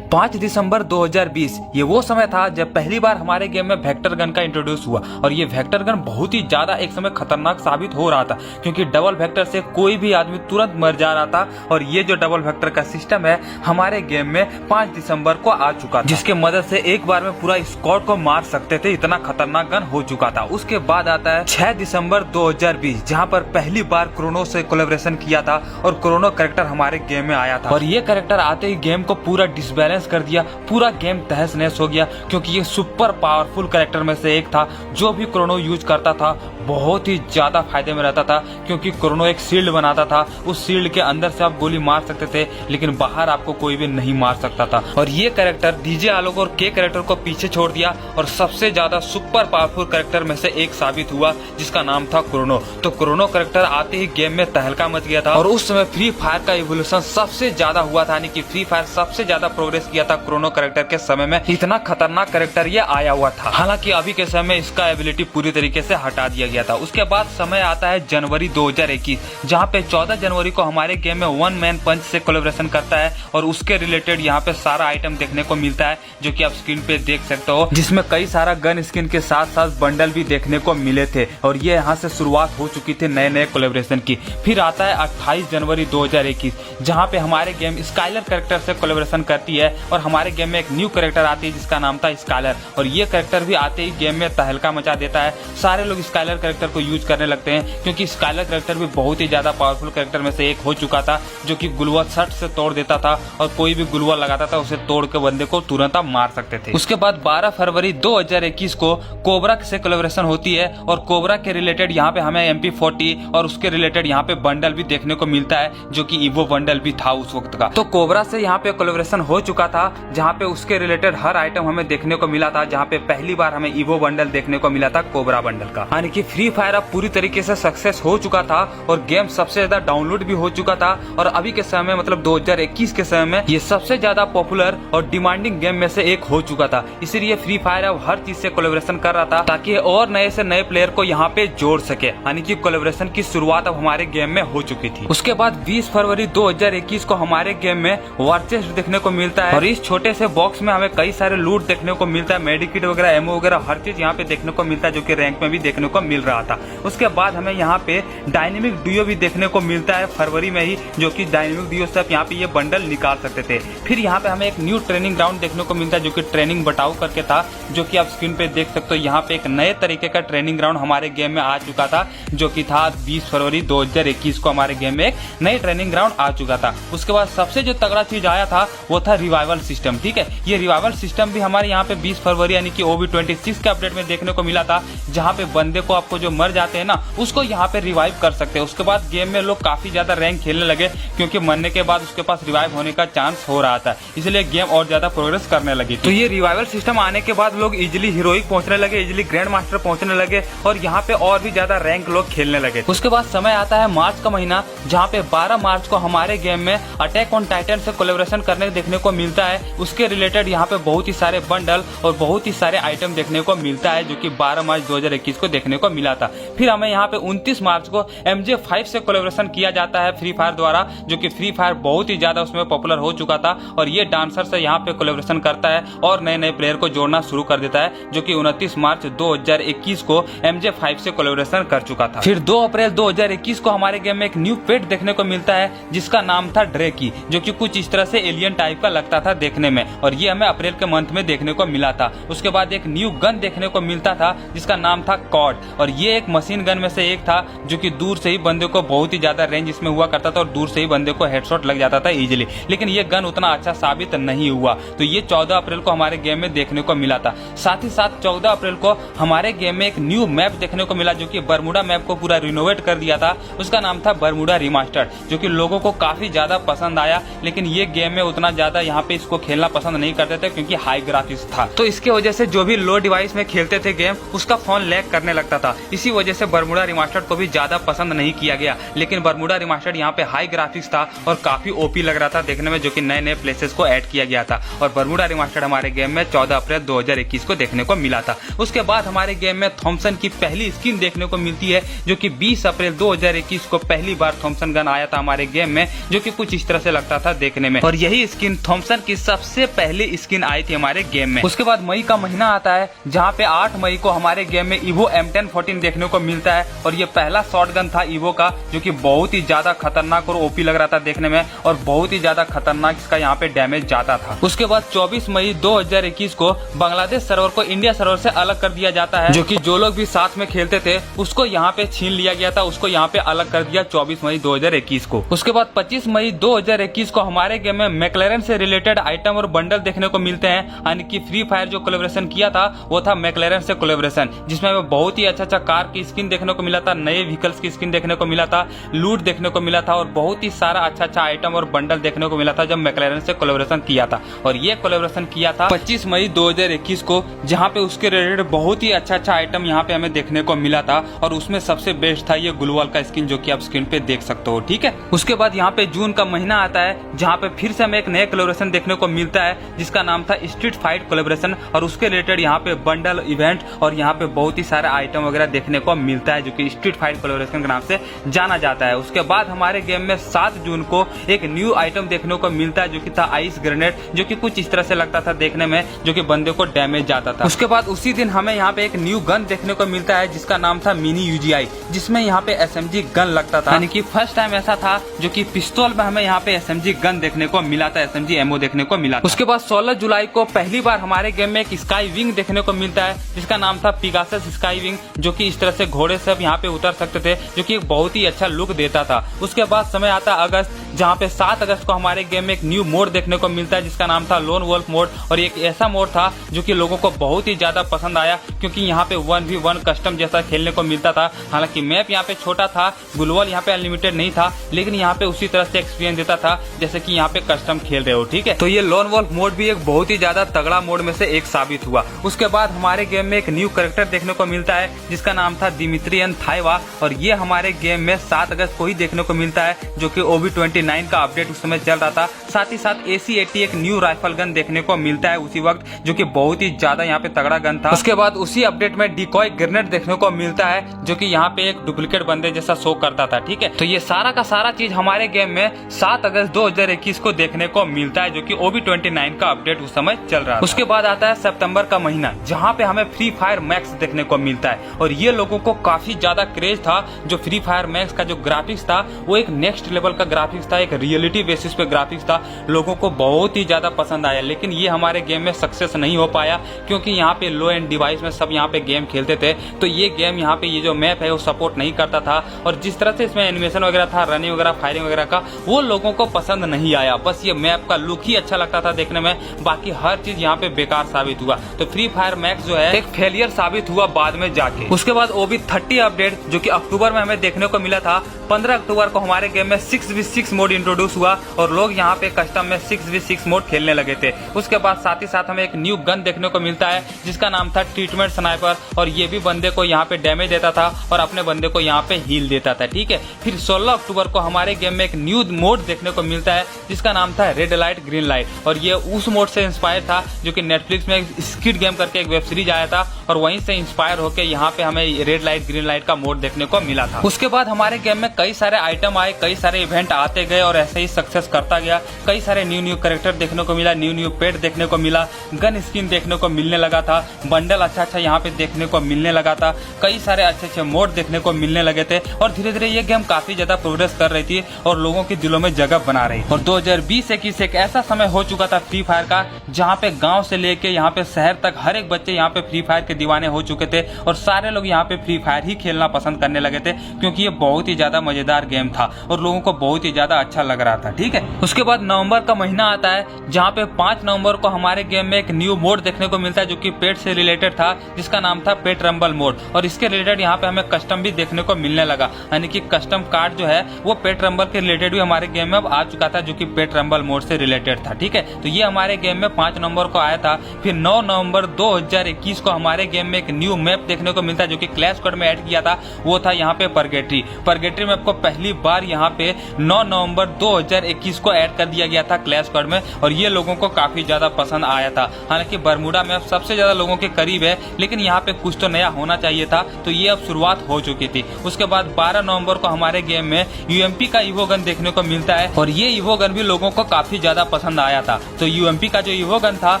5 दिसंबर 2020 ये वो समय था जब पहली बार हमारे गेम में वेक्टर गन का इंट्रोड्यूस हुआ। और ये वेक्टर गन बहुत ही ज्यादा एक समय खतरनाक साबित हो रहा था, क्योंकि डबल वेक्टर से कोई भी आदमी तुरंत मर जा रहा था। और ये जो डबल वेक्टर का सिस्टम है हमारे गेम में 5 दिसंबर को आ चुका था, जिसके मदद से एक बार में पूरा स्क्वाड को मार सकते थे। इतना खतरनाक गन हो चुका था। उसके बाद आता है 6 दिसंबर 2020, जहाँ पर पहली बार क्रोनो से कोलैबोरेशन किया था और क्रोनो कैरेक्टर हमारे गेम में आया था। और ये कैरेक्टर आते ही गेम को पूरा डिसबैलेंस बैलेंस कर दिया, पूरा गेम तहस नहस हो गया, क्योंकि ये सुपर पावरफुल कैरेक्टर में से एक था। जो भी क्रोनो यूज करता था बहुत ही ज्यादा फायदे में रहता था, क्योंकि क्रोनो एक शील्ड बनाता था। उस शील्ड के अंदर से आप गोली मार सकते थे, लेकिन बाहर आपको कोई भी नहीं मार सकता था। और ये कैरेक्टर डीजे आलोक और के कैरेक्टर को पीछे छोड़ दिया और सबसे ज्यादा सुपर पावरफुल कैरेक्टर में से एक साबित हुआ, जिसका नाम था क्रोनो। तो क्रोनो कैरेक्टर आते ही गेम में तहलका मच गया था और उस समय फ्री फायर का इवोल्यूशन सबसे ज्यादा हुआ था, यानी कि फ्री फायर सबसे ज्यादा प्रोग्रेस किया था क्रोनो कैरेक्टर के समय में। इतना खतरनाक कैरेक्टर ये आया हुआ था। हालांकि अभी के समय में इसका एबिलिटी पूरी तरीके से हटा दिया गया था। उसके बाद समय आता है जनवरी 2021, जहाँ पे 14 जनवरी को हमारे गेम में वन मैन पंच से कोलैबोरेशन करता है और उसके रिलेटेड यहाँ पे सारा आइटम देखने को मिलता है, जो कि आप स्क्रीन पे देख सकते हो, जिसमें कई सारा गन स्किन के साथ साथ बंडल भी देखने को मिले थे। और ये यहाँ से शुरुआत हो चुकी थी नए नए कोलैबोरेशन की। फिर आता है 28 जनवरी 2021, जहाँ पे हमारे गेम स्काइलर कैरेक्टर से कोलैबोरेशन करती है और हमारे गेम में एक न्यू कैरेक्टर आती है जिसका नाम था स्काइलर। और ये कैरेक्टर भी आते ही गेम में तहलका मचा देता है। सारे लोग स्काइलर कैरेक्टर को यूज करने लगते हैं, क्योंकि स्काइलर कैरेक्टर भी बहुत ही ज्यादा पावरफुल कैरेक्टर में से एक हो चुका था, जो कि गुलवा शर्ट से तोड़ देता था और कोई भी गुलवा लगाता था उसे तोड़ के बंदे को तुरंत आप मार सकते थे। उसके बाद 12 फरवरी 2021 को कोबरा से कोलैबोरेशन होती है और कोबरा के रिलेटेड यहाँ पे हमें MP40 और उसके रिलेटेड यहाँ पे बंडल भी देखने को मिलता है, जो कि ईवो बंडल भी था उस वक्त का। तो कोबरा से यहाँ पे कोलैबोरेशन हो चुका था, जहाँ पे उसके रिलेटेड हर आइटम हमें देखने को मिला था, जहाँ पे पहली बार हमें ईवो बंडल देखने को मिला था कोबरा बंडल का। यानी कि फ्री फायर अब पूरी तरीके से सक्सेस हो चुका था और गेम सबसे ज्यादा डाउनलोड भी हो चुका था। और अभी के समय मतलब 2021 के समय में ये सबसे ज्यादा पॉपुलर और डिमांडिंग गेम में से एक हो चुका था। इसीलिए फ्री फायर अब हर चीज से कोलैबोरेशन कर रहा था, ताकि और नए से नए प्लेयर को यहाँ पे जोड़ सके। यानी कि कोलैबोरेशन की शुरुआत अब हमारे गेम में हो चुकी थी। उसके बाद 20 फरवरी 2021 को हमारे गेम में वार चेस्ट देखने को मिलता है और इस छोटे से बॉक्स में हमें कई सारे लूट देखने को मिलता है, मेडिकिट वगैरह, एमओ वगैरह, हर चीज यहाँ पे देखने को मिलता है, जो कि रैंक में भी देखने को मिल रहा था। उसके बाद हमें यहाँ पे डायनेमिक डुओ भी देखने को मिलता है फरवरी में ही, जो कि डायनेमिक डुओ से आप यहाँ पे ये बंडल निकाल सकते थे। फिर यहाँ पे हमें एक न्यू ट्रेनिंग ग्राउंड देखने को मिलता है, जो कि ट्रेनिंग बटाऊ करके था, जो कि आप स्क्रीन पे देख सकते हो। यहाँ पे एक नए तरीके का ट्रेनिंग ग्राउंड हमारे गेम में आ चुका था, जो कि था 20 फरवरी 2021 को हमारे गेम में एक नई ट्रेनिंग ग्राउंड आ चुका था। उसके बाद सबसे जो तगड़ा चीज आया था वो था रिवाइवल सिस्टम। ठीक है, ये रिवाइवल सिस्टम भी हमारे यहाँ पे 20 फरवरी यानी कि OB26 के अपडेट में देखने को मिला था, जहाँ पे बंदे को आपको जो मर जाते हैं ना उसको यहाँ पे रिवाइव कर सकते हैं। उसके बाद गेम में लोग काफी ज्यादा रैंक खेलने लगे, क्योंकि मरने के बाद उसके पास रिवाइव होने का चांस हो रहा था, इसलिए गेम और ज्यादा प्रोग्रेस करने लगी। तो ये रिवाइवल सिस्टम आने के बाद लोग इजिली हीरोइक पहुंचने लगे, इजिली ग्रैंड मास्टर पहुंचने लगे और यहाँ पे और भी ज्यादा रैंक लोग खेलने लगे। उसके बाद समय आता है मार्च का महीना, जहाँ पे 12 मार्च को हमारे गेम में अटैक ऑन टाइटन से कोलैबोरेशन करने देखने को मिलता है। उसके रिलेटेड यहाँ पे बहुत ही सारे बंडल और बहुत ही सारे आइटम देखने को मिलता है, जो कि 12 मार्च 2021 को देखने को मिला था। फिर हमें यहाँ पे 29 मार्च को MJ5 से कोलैबोरेशन किया जाता है फ्री फायर द्वारा, जो कि फ्री फायर बहुत ही ज्यादा उसमें पॉपुलर हो चुका था और ये डांसर से यहाँ पे कोलैबोरेशन करता है और नए नए प्लेयर को जोड़ना शुरू कर देता है, जो कि 29 मार्च 2021 को MJ5 से कोलैबोरेशन कर चुका था। फिर 2 अप्रैल 2021 को हमारे गेम में एक न्यू पेट देखने को मिलता है, जिसका नाम था ड्रेकी, जो कि कुछ इस तरह से एलियन टाइप का लगता था देखने में, और ये हमें अप्रैल के मंथ में देखने को मिला था। उसके बाद एक न्यू गन देखने को मिलता था जिसका नाम था कॉड, और ये एक मशीन गन में से एक था, जो कि दूर से ही बंदे को बहुत ही ज्यादा रेंज इसमें हुआ करता था और दूर से ही बंदे को हेडशॉट लग जाता था इजीली। लेकिन ये गन उतना अच्छा साबित नहीं हुआ, तो ये 14 अप्रैल को हमारे गेम में देखने को मिला था। साथ ही साथ 14 अप्रैल को हमारे गेम में एक न्यू मैप देखने को मिला, जो कि बरमुडा मैप को पूरा रिनोवेट कर दिया था। उसका नाम था बरमुडा रिमास्टर्ड, जो कि लोगों को काफी ज्यादा पसंद आया, लेकिन ये गेम में उतना ज्यादा यहाँ पे इसको खेलना पसंद नहीं करते थे, क्योंकि हाई ग्राफिक्स था। तो इसकी वजह से जो भी लो डिवाइस में खेलते थे गेम, उसका फोन लैग करने लगता था। इसी वजह से बरमुडा रिमास्टर्ड को भी ज्यादा पसंद नहीं किया गया। लेकिन बरमुडा रिमास्टर्ड यहाँ पे हाई ग्राफिक्स था और काफी ओपी लग रहा था देखने में, जो कि नए नए प्लेसेस को ऐड किया गया था। और बरमुडा रिमास्टर्ड हमारे गेम में 14 अप्रैल 2021 को देखने को मिला था। उसके बाद हमारे गेम में थॉमसन की पहली स्किन देखने को मिलती है, जो कि 20 अप्रैल 2021 को पहली बार थॉमसन गन आया था हमारे गेम में, जो कि कुछ इस तरह से लगता था देखने में। और यही स्किन थॉमसन की सबसे पहली स्किन आई थी हमारे गेम में। उसके बाद मई का महीना आता है, जहाँ पे 8 मई को हमारे गेम में ईवो M1014 देखने को मिलता है, और ये पहला शॉटगन था ईवो का, जो कि बहुत ही ज्यादा खतरनाक और ओपी लग रहा था देखने में, और बहुत ही ज्यादा खतरनाक इसका यहाँ पे डैमेज जाता था। उसके बाद 24 मई 2021 को बांग्लादेश सर्वर को इंडिया सर्वर से अलग कर दिया जाता है, जो कि जो लोग भी साथ में खेलते थे उसको यहाँ पे छीन लिया गया था, उसको यहाँ पे अलग कर दिया 24 मई 2021 को। उसके बाद 25 मई 2021 को हमारे गेम में मैकलेरन से रिलेटेड रिलेटेड आइटम और बंडल देखने को मिलते हैं। यानी कि फ्री फायर जो कोलैबोरेशन किया था वो था मैकलेरन से कोलैबोरेशन, जिसमें हमें बहुत ही अच्छा कार की स्किन देखने को मिला था, नए व्हीकल्स की स्किन देखने को मिला था, लूट देखने को मिला था और बहुत ही सारा अच्छा आइटम और बंडल देखने को मिला था जब मैकलेरन से कोलैबोरेशन किया था। और ये कोलैबोरेशन किया था 25 मई 2021 को, जहां पे उसके रिलेटेड बहुत ही अच्छा आइटम यहाँ पे हमें देखने को मिला था और उसमें सबसे बेस्ट था ये ग्लूवाल का स्किन, जो कि आप स्क्रीन पे देख सकते हो। ठीक है, उसके बाद यहाँ पे जून का महीना आता है जहाँ पे फिर से हमें एक नया कोलैबोरेशन देखने को मिलता है जिसका नाम था स्ट्रीट फाइट कोलैबोरेशन और उसके रिलेटेड यहाँ पे बंडल इवेंट और यहाँ पे बहुत ही सारा आइटम वगैरह देखने को मिलता है जो कि स्ट्रीट फाइट कोलैबोरेशन के नाम से जाना जाता है। उसके बाद हमारे गेम में 7 जून को एक न्यू आइटम देखने को मिलता है जो कि था आइस ग्रेनेड, जो कि कुछ इस तरह से लगता था देखने में, जो कि बंदे को डैमेज जाता था। उसके बाद उसी दिन हमें यहाँ पे एक न्यू गन देखने को मिलता है जिसका नाम था मिनी यूजीआई, जिसमें यहाँ पे एसएमजी गन लगता था। यानी कि फर्स्ट टाइम ऐसा था जो कि पिस्तौल में हमें यहाँ पे एसएमजी गन देखने को मिला था, एसएमजी एमओ देखने को मिला था। उसके बाद 16 जुलाई को पहली बार हमारे गेम में एक स्काई विंग देखने को मिलता है जिसका नाम था पिगासस स्काई विंग, जो कि इस तरह से घोड़े से यहाँ पे उतर सकते थे, जो कि एक बहुत ही अच्छा लुक देता था। उसके बाद समय आता अगस्त, जहाँ पे 7 अगस्त को हमारे गेम में एक न्यू मोड देखने को मिलता है जिसका नाम था लोन वोल्फ मोड और एक ऐसा मोड था जो कि लोगों को बहुत ही ज्यादा पसंद आया क्योंकि यहाँ पे 1v1 कस्टम जैसा खेलने को मिलता था। हालांकि मैप यहाँ पे छोटा था, ग्लोबल यहाँ पे अनलिमिटेड नहीं था, लेकिन यहाँ पे उसी तरह से एक्सपीरियंस देता था जैसे कि यहाँ पे कस्टम खेल रहे हो। ठीक है, तो ये लोन वोल्फ मोड भी एक बहुत ही ज्यादा तगड़ा मोड में से एक साबित हुआ। उसके बाद हमारे गेम में एक न्यू कैरेक्टर देखने को मिलता है जिसका नाम था दिमित्रियन थाइवा और ये हमारे गेम में 7 अगस्त को ही देखने को मिलता है, जो कि OB29 का अपडेट उस समय चल रहा था। साथ ही साथ AC-80 एक न्यू राइफल गन देखने को मिलता है उसी वक्त, जो कि बहुत ही ज्यादा यहाँ पे तगड़ा गन था। उसके बाद उसी अपडेट में डिकॉय ग्रेनेड देखने को मिलता है जो कि यहाँ पे एक डुप्लीकेट बंदे जैसा शो करता था। ठीक है, तो ये सारा का सारा चीज हमारे गेम में 7 अगस्त 2021 को देखने को मिलता है, जो कि OB29 का अपडेट उस समय चल रहा है। उसके बाद आता है सितंबर का महीना जहाँ पे हमें फ्री फायर मैक्स देखने को मिलता है और ये लोगों को काफी ज्यादा क्रेज था। जो फ्री फायर मैक्स का जो ग्राफिक्स था वो एक नेक्स्ट लेवल का ग्राफिक्स था, एक रियलिटी बेसिस पे ग्राफिक्स था, लोगों को बहुत ही ज्यादा पसंद आया। लेकिन ये हमारे गेम में सक्सेस नहीं हो पाया क्योंकि यहाँ पे लो एंड डिवाइस में सब यहाँ पे गेम खेलते थे, तो ये गेम यहाँ पे ये जो मैप है वो सपोर्ट नहीं करता था और जिस तरह से इसमें एनिमेशन वगैरह था, रनिंग वगैरह, फायरिंग वगैरह का, वो लोगों को पसंद नहीं आया। बस ये मैप का लुक ही अच्छा लगता था देखने में, बाकी हर चीज यहाँ पे बेकार साबित हुआ। तो फ्री फायर मैक्स जो है एक फेलियर साबित हुआ बाद में जाके। उसके बाद OB30 अपडेट जो कि अक्टूबर में हमें देखने को मिला था, 15 अक्टूबर को हमारे गेम में 6v6 मोड इंट्रोड्यूस हुआ और लोग यहाँ पे कस्टम में 6v6 मोड खेलने लगे थे। उसके बाद साथ ही साथ हमें एक न्यू गन देखने को मिलता है जिसका नाम था ट्रीटमेंट स्नाइपर और ये भी बंदे को यहाँ पे डैमेज देता था और अपने बंदे को यहाँ पे हील देता था। ठीक है, फिर 16 अक्टूबर को हमारे गेम में एक न्यू मोड देखने को मिलता है जिसका नाम था रेड लाइट ग्रीन लाइट और ये उस मोड से इंस्पायर था जो कि नेटफ्लिक्स में स्क्विड गेम करके एक वेब सीरीज आया था और वहीं से इंस्पायर होकर यहाँ पे हमें रेड लाइट ग्रीन लाइट का मोड देखने को मिला था। उसके बाद हमारे गेम में कई सारे आइटम आए, कई सारे इवेंट आते गए और ऐसे ही सक्सेस करता गया। कई सारे न्यू कैरेक्टर देखने को मिला, न्यू पेट देखने को मिला, गन स्किन देखने को मिलने लगा था, बंडल अच्छा यहाँ पे देखने को मिलने लगा था, कई सारे अच्छे मोड देखने को मिलने लगे थे और धीरे धीरे ये गेम काफी ज्यादा प्रोग्रेस कर रही थी और लोगों के दिलों में जगह बना रही। और 2020-21 एक ऐसा समय हो चुका था फ्री फायर का जहाँ पे गांव से लेके यहाँ पे शहर तक हर एक बच्चे यहाँ पे फ्री फायर के दीवाने हो चुके थे और सारे लोग यहाँ पे फ्री फायर ही खेलना पसंद करने लगे थे क्योंकि ये बहुत ही ज्यादा मजेदार गेम था और लोगों को बहुत ही ज्यादा अच्छा लग रहा था। ठीक है, उसके बाद नवंबर का महीना आता है जहाँ पे 5 नवंबर को हमारे गेम में एक न्यू मोड देखने को मिलता है जो कि पेट से रिलेटेड था, जिसका नाम था पेट रंबल मोड और इसके रिलेटेड यहाँ पे हमें कस्टम भी देखने को मिलने लगा। यानी कि कस्टम कार्ड जो है वो पेट रंबल के रिलेटेड भी हमारे गेम में अब आ चुका था जो कि पेट रंबल मोड से रिलेटेड था। ठीक है, तो ये हमारे गेम में 5 नवंबर को आया था। फिर 9 नवंबर 2021 को हमारे गेम में एक न्यू मैप देखने को मिलता है जो कि क्लैश स्क्वाड में ऐड किया था, वो था यहाँ पे परगेटरी मैप को पहली बार यहाँ पे 9 नवंबर 2021 को ऐड कर दिया गया था क्लैश स्क्वाड में और ये लोगों को काफी ज्यादा पसंद आया था। हालांकि बरमूडा मैप सबसे ज्यादा लोगों के करीब है, लेकिन यहाँ पे कुछ तो नया होना चाहिए था, तो ये अब शुरुआत हो चुकी थी। उसके बाद 12 नवंबर को हमारे गेम में UMP का ईवो गन देखने को मिलता है और ये ईवो गन भी लोगों को काफी ज्यादा पसंद आया था। तो UMP का जो ईवो गन था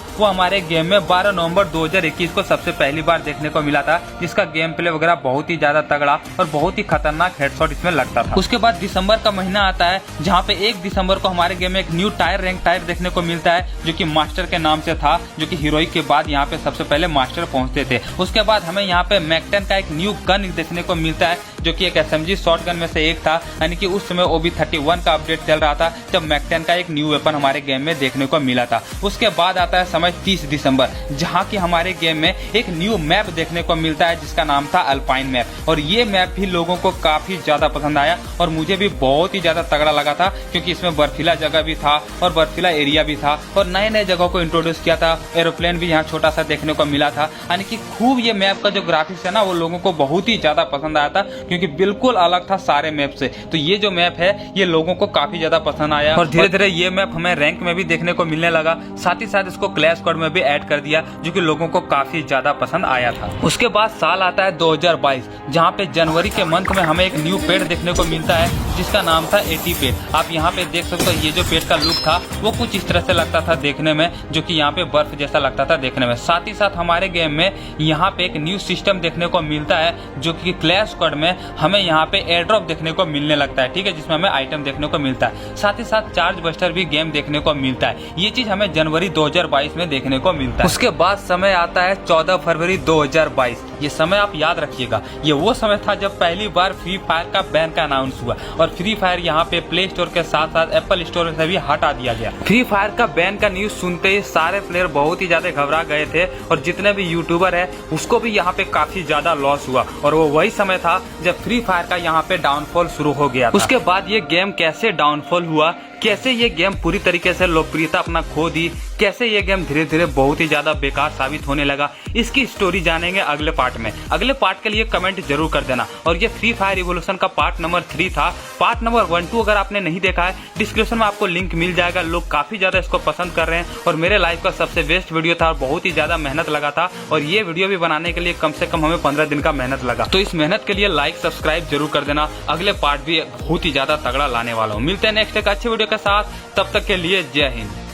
वो हमारे गेम में 12 नवंबर 2021 को सबसे पहली बार देखने को मिला था, जिसका गेम प्ले वगैरह बहुत ही ज्यादा तगड़ा और बहुत ही खतरनाक हेडशॉट इसमें लगता था। उसके बाद दिसंबर का महीना आता है जहाँ पे 1 दिसंबर को हमारे गेम में एक न्यू टायर रैंक टायर देखने को मिलता है जो कि मास्टर के नाम से था, जो कि हीरोइक के बाद यहाँ पे सबसे पहले मास्टर पहुंचते थे। उसके बाद हमें यहाँ पे मैक-10 का एक न्यू गन देखने को मिलता है जो कि एक SMG शॉटगन में से एक था, यानी कि उस समय OB31 का अपडेट चल रहा था जब मैक-10 का एक न्यू वेपन हमारे गेम में देखने को मिला था। उसके बाद आता है समय 30 दिसंबर, जहाँ की हमारे गेम में एक न्यू मैप देखने को मिलता है जिसका नाम था अल्पाइन मैप। और ये मैप भी लोगों को काफी ज्यादा पसंद आया और मुझे भी बहुत ही ज्यादा तगड़ा लगा था, क्योंकि इसमें बर्फीला जगह भी था और बर्फीला एरिया भी था और नए नए जगहों को इंट्रोड्यूस किया था। एरोप्लेन भी यहाँ छोटा सा देखने को मिला था, यानी कि खूब ये मैप का जो ग्राफिक्स है ना वो लोगों को बहुत ही ज्यादा पसंद आया था, क्योंकि बिल्कुल अलग था सारे मैप से। तो ये जो मैप है ये लोगों को काफी ज्यादा पसंद आया और धीरे धीरे ये मैप हमें रैंक में भी देखने को मिलने लगा। साथ ही साथ इसको क्लैश स्क्वाड में भी ऐड कर दिया जो कि लोगों को काफी ज्यादा पसंद आया था। उसके बाद साल आता है 2022, जहाँ पे जनवरी के मंथ में हमें एक न्यू पेड़ देखने को मिलता है जिसका नाम था 80 पेड़। आप यहाँ पे देख सकते हो ये जो पेड़ का लुक था वो कुछ इस तरह से लगता था देखने में, जो कि यहाँ पे बर्फ जैसा लगता था देखने में। साथ ही साथ हमारे गेम में यहाँ पे एक न्यू सिस्टम देखने को मिलता है जो कि क्लैश स्क्वाड में हमें यहाँ पे एयर ड्रॉप देखने को मिलने लगता है, ठीक है, जिसमें हमें आइटम देखने को मिलता है। साथ ही साथ चार्ज बस्टर भी गेम देखने को मिलता है। ये चीज हमें जनवरी 2022 में देखने को मिलता है। उसके बाद समय आता है 14 फरवरी 2022। ये समय आप याद रखिएगा, ये वो समय था जब पहली बार फ्री फायर का बैन का अनाउंस हुआ और फ्री फायर यहाँ पे प्ले स्टोर के साथ साथ एप्पल स्टोर से भी हटा दिया गया। फ्री फायर का बैन का न्यूज सुनते ही सारे प्लेयर बहुत ही ज्यादा घबरा गए थे और जितने भी यूट्यूबर है उसको भी यहाँ पे काफी ज्यादा लॉस हुआ और वो वही समय था जब फ्री फायर का यहाँ पे डाउनफॉल शुरू हो गया था। उसके बाद ये गेम कैसे डाउनफॉल हुआ, कैसे ये गेम पूरी तरीके से लोकप्रियता अपना खो दी, कैसे ये गेम धीरे धीरे बहुत ही ज्यादा बेकार साबित होने लगा, इसकी स्टोरी जानेंगे अगले पार्ट में। अगले पार्ट के लिए कमेंट जरूर कर देना। और ये फ्री फायर रिवॉल्यूशन का पार्ट नंबर 3 था। पार्ट नंबर 1, 2 अगर आपने नहीं देखा है डिस्क्रिप्शन में आपको लिंक मिल जाएगा। लोग काफी ज्यादा इसको पसंद कर रहे हैं और मेरे लाइफ का सबसे बेस्ट वीडियो था और बहुत ही ज्यादा मेहनत लगा था और ये वीडियो भी बनाने के लिए कम से कम हमें 15 दिन का मेहनत लगा। तो इस मेहनत के लिए लाइक सब्सक्राइब जरूर कर देना। अगले पार्ट भी बहुत ही ज्यादा तगड़ा लाने वाला हूँ। मिलते हैं नेक्स्ट एक अच्छे वीडियो के साथ, तब तक के लिए जय हिंद।